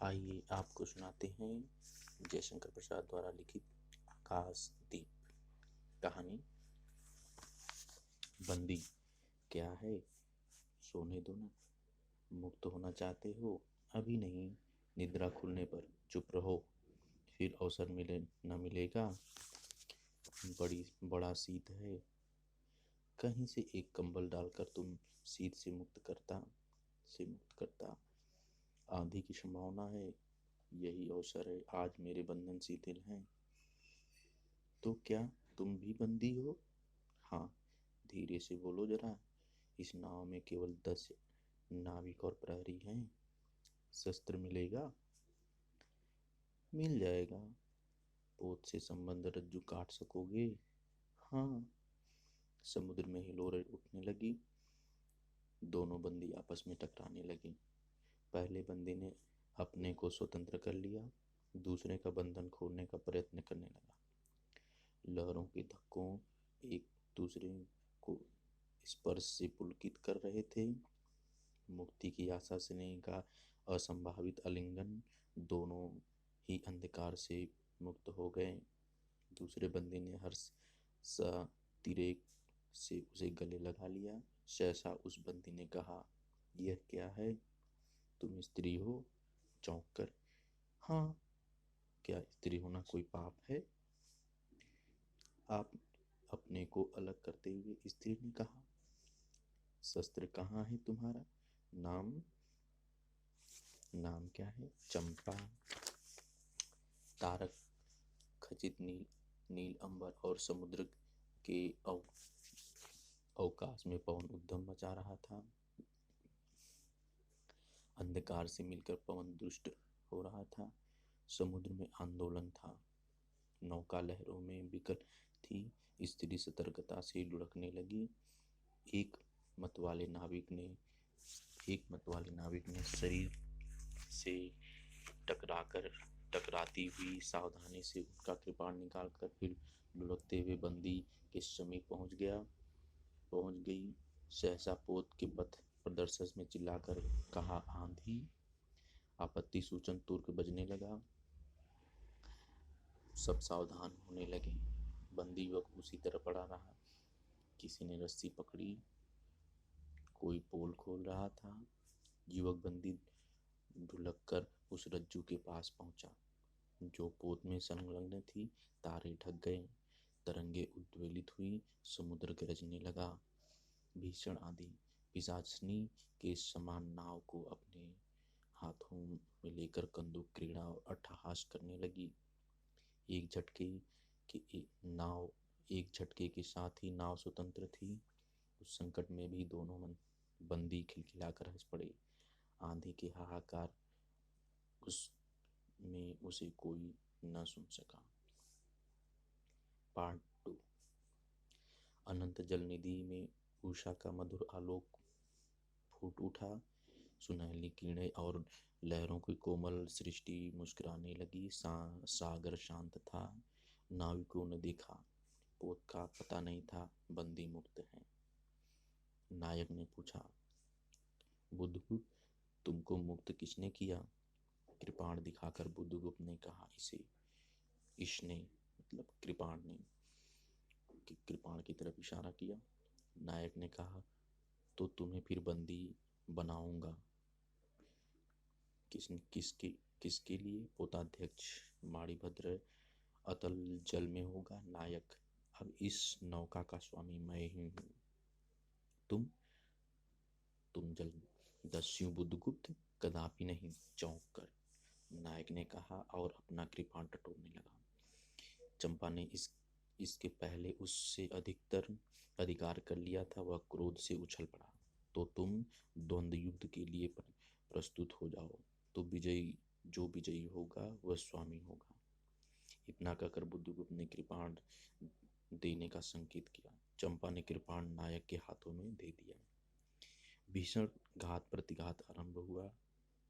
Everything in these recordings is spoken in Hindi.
आइए आपको सुनाते हैं जयशंकर प्रसाद द्वारा लिखित आकाशदीप कहानी। बंदी क्या है, सोने दो ना। मुक्त होना चाहते हो? अभी नहीं, निद्रा खुलने पर। चुप रहो, फिर अवसर मिले न मिलेगा। बड़ा शीत है, कहीं से एक कंबल डालकर तुम शीत से मुक्त करता। आंधी की संभावना है, यही अवसर है। आज मेरे बंधन शिथिल हैं। तो क्या तुम भी बंदी हो? हाँ, धीरे से बोलो जरा। इस नाव में केवल 10 नाविक और प्रहरी हैं। शस्त्र मिलेगा? मिल जाएगा। पोत से संबंध रज्जू काट सकोगे? हाँ। समुद्र में हिलोरें उठने लगी। दोनों बंदी आपस में टकराने लगे। पहले बंदी ने अपने को स्वतंत्र कर लिया, दूसरे का बंधन खोलने का प्रयत्न करने लगा। लहरों के धक्कों एक दूसरे को स्पर्श से पुलकित कर रहे थे। मुक्ति की आशा से का असंभावित आलिंगन, दोनों ही अंधकार से मुक्त हो गए। दूसरे बंदी ने हर्ष सा तिरेक से उसे गले लगा लिया। सहसा उस बंदी ने कहा, यह क्या है? तुम स्त्री हो? चौंक कर, हाँ। क्या स्त्री होना कोई पाप है? आप अपने को अलग करते हुए स्त्री ने कहा। शस्त्र कहाँ है तुम्हारा? नाम क्या है? चंपा। तारक खचित नील अंबर और समुद्र के अवकाश में पवन उद्यम मचा रहा था। अंधकार से मिलकर पवन दुष्ट हो रहा था। समुद्र में आंदोलन था। नौका लहरों में बिकर थी। स्त्री सतर्कता से लुढ़कने लगी। एक मतवाले नाविक ने शरीर से टकराती हुई सावधानी से उनका कृपाण निकालकर फिर लुढ़कते हुए बंदी के समीप पहुंच गई। सहसा पोत के पथ प्रदर्शक में चिल्लाकर कहा, आंधी! आपत्ति सूचन तुर्क बजने लगा। सब सावधान होने लगे। बंदी युवक उसी तरह पड़ा रहा। किसी ने रस्सी पकड़ी, कोई पोल खोल रहा था। युवक बंदी ढुलक कर उस रज्जू के पास पहुंचा जो पोत में संलग्न थी। तारे ढक गए, तरंगे उद्वेलित हुई, समुद्र गरजने लगा। भीषण आंधी पिशाचनी के समान नाव को अपने हाथों में लेकर कंदुक क्रीड़ा और अट्टहास करने लगी। एक झटके के साथ ही नाव स्वतंत्र थी। उस संकट में भी दोनों बंदी खिलखिलाकर हंस पड़े। आंधी के हाहाकार में उसे कोई न सुन सका। पार्ट 2। अनंत जल निधि में उषा का मधुर आलोक फूट उठा। सुनहली किरणें और लहरों की कोमल सृष्टि मुस्कुराने लगी। सागर शांत था। नाविकों ने देखा, पोत का पता नहीं था, बंदी मुक्त है। नायक ने पूछा, बुद्धगुप्त, तुमको मुक्त किसने किया? कृपाण दिखाकर बुद्धगुप्त ने कहा, इसने मतलब कृपाण ने कृपाण की तरफ इशारा किया। नायक ने कहा, तो तुम्हें फिर बंदी बनाऊंगा। किसके लिए? पोताध्यक्ष माणिभद्र अतल जल में होगा। नायक, अब इस नौका का स्वामी मैं ही हूँ। तुम जल दस्यु बुद्धगुप्त? कदापि नहीं। चौंक कर नायक ने कहा और अपना कृपाण टटोलने लगा। चंपा ने इसके पहले उससे अधिकतर अधिकार कर लिया था। वह क्रोध से उछल पड़ा। तो तुम द्वंद्व युद्ध के लिए प्रस्तुत हो जाओ। तो जो विजयी होगा वह स्वामी होगा। इतना कहकर बुद्धगुप्त ने कृपाण देने का संकेत किया। चंपा ने कृपाण नायक के हाथों में दे दिया। भीषण घात प्रतिघात आरंभ हुआ।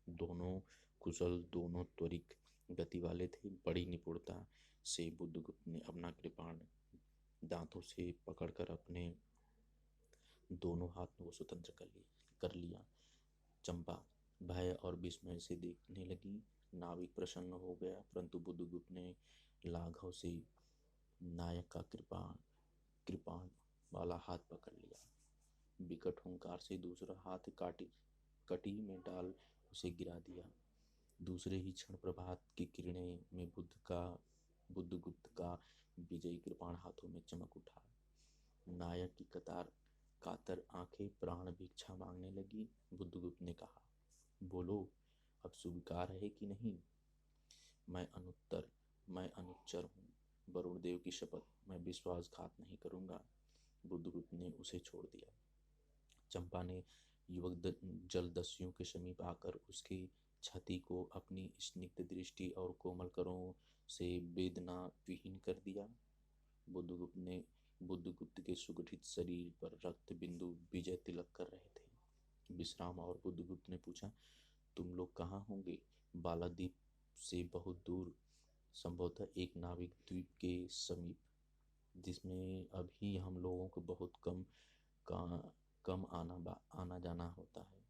दोनों कुशल, दोनों त्वरित गति वाले थे। बड़ी निपुणता से बुद्धगुप्त ने अपना कृपाण दांतों से पकड़कर अपने दोनों हाथों को स्वतंत्र कर लिया। चंपा भय और विस्मय से देखने लगी। नाविक प्रसन्न हो गया, परंतु बुद्धगुप्त ने लाघव से नायक का कृपाण वाला हाथ पकड़ लिया। विकट हुंकार से दूसरा हाथ कटी में डाल उसे गिरा दिया। दूसरे ही क्षण प्रभात की किरणें में बुद्धगुप्त का विजयी कृपाण हाथों में चमक उठा। नायक की कातर आंखें प्राण भिक्षा मांगने लगी। बुद्धगुप्त ने कहा, बोलो, अब स्वीकार है कि नहीं? मैं अनुच्चर हूँ। वरुण देव की शपथ, मैं विश्वासघात नहीं करूंगा। बुद्धगुप्त ने उसे छोड़ दिया। चंपा ने युवक जलदस्युओं के समीप आकर उसकी छाती को अपनी स्निग्ध दृष्टि और कोमल करों से वेदना विहीन कर दिया। बुद्धगुप्त के सुगठित शरीर पर रक्त बिंदु विजय तिलक कर रहे थे। विश्राम और बुद्धगुप्त ने पूछा, तुम लोग कहाँ होंगे? बालाद्वीप से बहुत दूर, संभवतः एक नाविक द्वीप के समीप, जिसमें अभी हम लोगों को बहुत का, कम आना जाना होता है।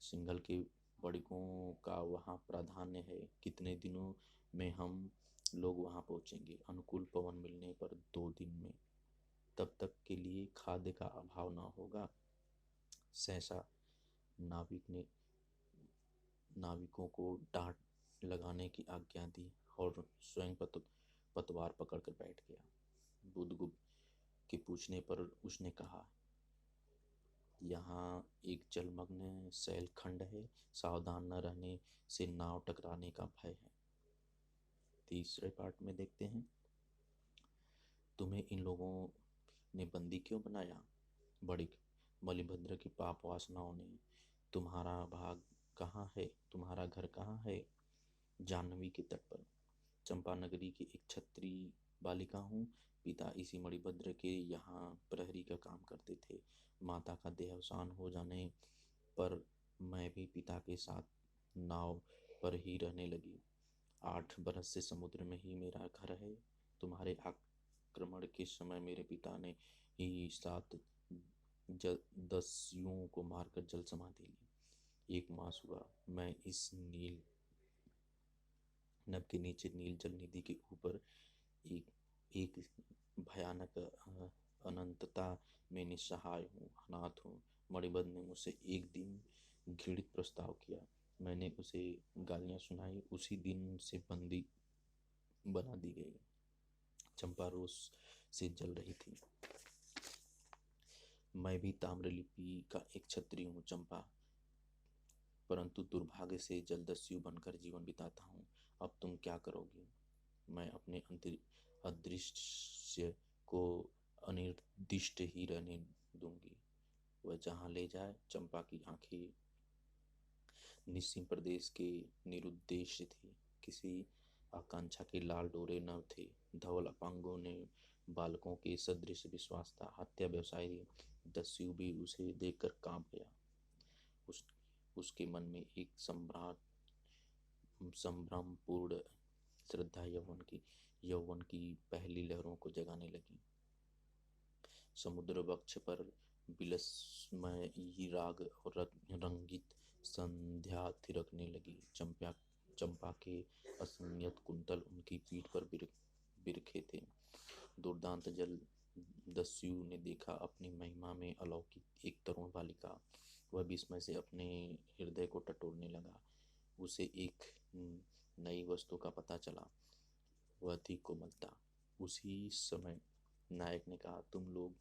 सिंघल के बड़कों का वहाँ प्राधान्य है। कितने दिनों में हम लोग वहाँ पहुँचेंगे? अनुकूल पवन मिलने पर 2 दिन में। तब तक के लिए खाद्य का अभाव न होगा। सहसा नाविक ने नाविकों को डांट लगाने की आज्ञा दी और स्वयं पतवार पकड़कर बैठ गया। बुद्धगुप्त के पूछने पर उसने कहा, यहाँ एक जलमग्न शैलखंड है, सावधान न रहने से नाव टकराने का भय है। तीसरे पार्ट में देखते हैं, तुम्हें इन लोगों ने बंदी क्यों बनाया? बड़िक, बलिभद्र की पाप वासनाओं ने। तुम्हारा भाग कहाँ है? तुम्हारा घर कहाँ है? जाह्नवी के तट पर। चंपा नगरी की एक क्षत्रिय बालिका हूँ। पिता इसी मणिभद्र के यहाँ प्रहरी का काम करते थे। माता का देहावसान हो जाने पर मैं भी पिता के साथ नाव पर ही रहने लगी। 8 बरस से समुद्र में ही मेरा घर है। तुम्हारे आक्रमण के समय मेरे पिता ने ही 7 दस्युओं को मारकर जल समाधि ली। 1 मास हुआ मैं इस नील नभ के नीचे नील जल निधि के ऊपर एक एक भयानक अनंतता में निस्सहाय हूँ, अनाथ हूँ। मणिभद्र ने मुझसे एक दिन घृणित प्रस्ताव किया। मैंने उसे गालियां सुनाई। उसी दिन से बंदी बना दी गई। चंपा रोष से जल रही थी। मैं भी ताम्रलिपि का एक क्षत्रिय हूँ चंपा, परंतु दुर्भाग्य से जलदस्यु बनकर जीवन बिताता हूँ। अब तुम क्या करोगी? मैं अपने अदृश्य को अनिर्दिष्ट ही रहने दूंगी। वह जहाँ ले जाए। चंपा की आंखें निस्सीम प्रदेश के निरुद्देश्य थी। किसी आकांक्षा के लाल डोरे न थे। धवल अपांगों ने बालकों के सदृश विश्वास था। हत्या व्यवसायी दस्यु भी उसे देखकर कांप गया। उसके मन में एक संभ्रमपूर्ण श्रद्धा यौवन की पहली लहरों को जगाने लगी। समुद्र वक्ष पर विलसमयी राग और रंगित संध्या थिरकने लगी। चंपा के असंयत कुंतल उनकी पीठ पर बिरखे थे। दुर्दांत जल दस्यु ने देखा अपनी महिमा में अलौकिक एक तरुण बालिका। वह विस्मय से अपने हृदय को टटोलने लगा। उसे एक नई वस्तु का पता चला, वह थी कोमलता। उसी समय नायक ने कहा, तुम लोग